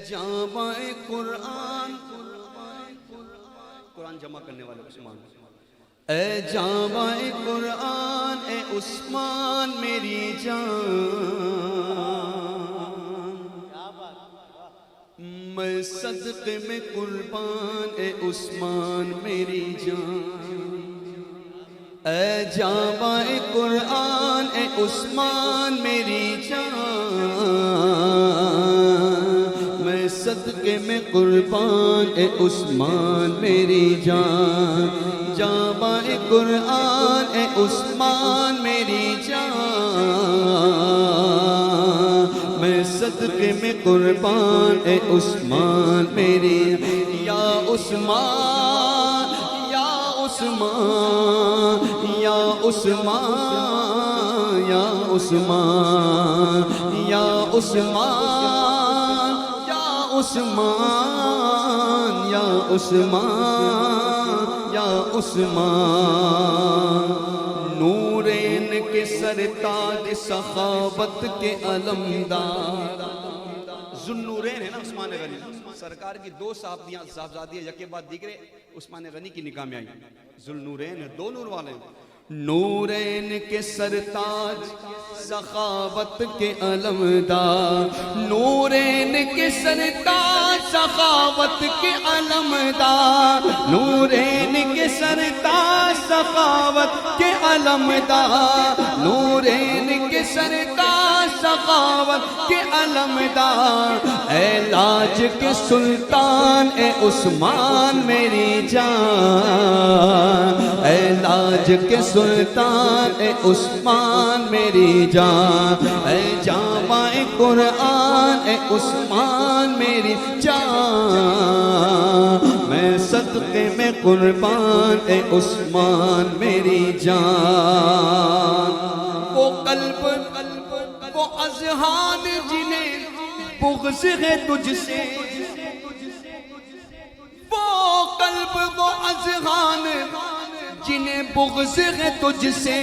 جامع قرآن، قرآن جمع کرنے والے عثمان، اے جامع قرآن اے عثمان میری جان، میں صدقے میں قربان اے عثمان میری جان، اے جامع قرآن اے عثمان میری جان، میں صدقے میں قربان اے عثمان میری جان، جامع قرآن اے عثمان میری جان، میں صدقے میں قربان اے عثمان میری، یا عثمان یا عثمان یا عثمان یا عثمان یا عثمان یا عثمان یا عثمان یا عثمان، نورین کے سرتاج سخاوت کے علمدار، ذوالنورین ہے نا عثمان غنی، سرکار کی دو صاحبزادیاں یکے بعد دیگرے عثمان غنی کی نکاح میں آئی، ذوالنورین ہے، دو نور والے ہیں، نورین کے سرتاج سخاوت کے علمدار، نورین کے سرتاج سخاوت کے علمدار، نورین کے سرتاج سخاوت کے علمدار، نورین کے سرتاج سخاوت کے علمدار، اے لاج کے سلطان اے عثمان میری جان، اے لاج کے سلطان اے عثمان میری جان، اے جامع قرآن اے عثمان میری جان، میں صدقے میں قربان اے عثمان میری جان، وہ قلب وہ اذہان جنہیں بغض ہے تجھ سے، وہ قلب وہ اذہان جنہیں بغض ہے تجھ سے،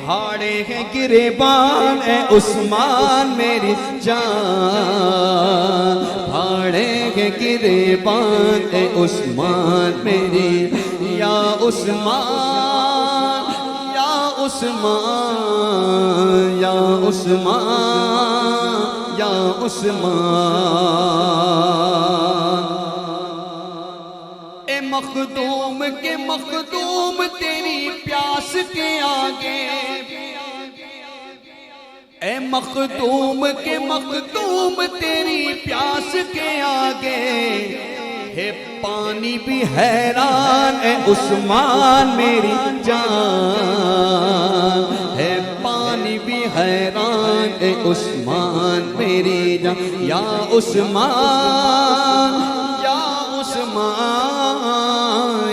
پھاڑے ہیں گریبان اے عثمان میری جان، پھاڑے ہیں گریبان اے عثمان میری، یا عثمان یا عثمان یا عثمان یا عثمان، اے مخدوم کے مخدوم تیری پیاس کے آگے، اے مخدوم کے مخدوم تیری پیاس کے آگے، ہے پانی بھی حیران اے عثمان میری جان، ہے پانی بھی حیران اے عثمان میری جان، یا عثمان یا عثمان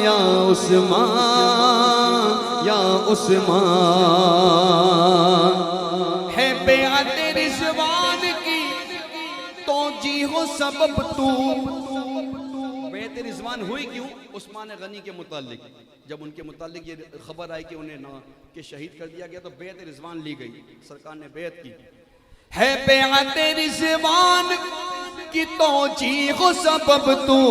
یا عثمان یا عثمان، ہے بیعت رضوان کی توجیہ و سبب تو، بیعت رضوان ہوئی کیوں؟ عثمان غنی کے متعلق، جب ان کے متعلق یہ خبر آئی کہ انہیں نہ کہ شہید کر دیا گیا تو بیعت رضوان لی گئی، سرکار نے بیعت کی، ہے بیعت رضوان کی توجیہ و سبب تو،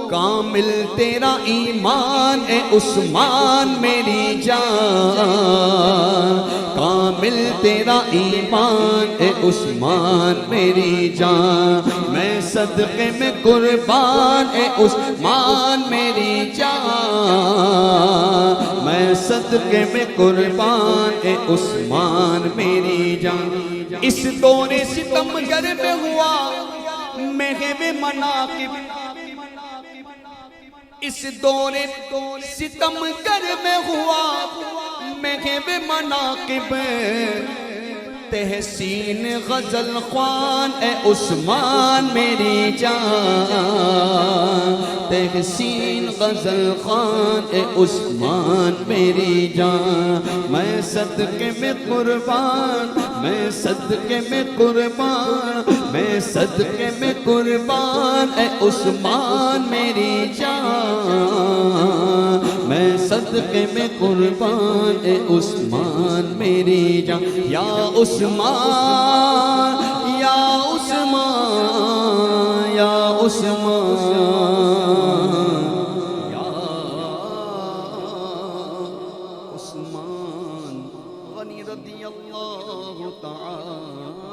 کامل تیرا ایمان اے عثمان میری جان، کامل تیرا ایمان اے عثمان میری جان، میں صدقے میں قربان اے عثمان میری جان، میں صدقے میں قربان اے عثمان میری جان، اس دور ستمگر میں ہوا محو مناقب، اس دور ستمگر میں ہوا محو مناقب، تحسین غزل خوان اے عثمان میری جان، تحسین غزل خوان اے عثمان میری جان، میں صدقے میں قربان، میں صدقے میں قربان، میں صدقے میں قربان اے عثمان میری جان، میں صدقے میں قربان اے عثمان میری جان، یا عثمان یا عثمان یا عثمان غنی رضی اللہ تعالی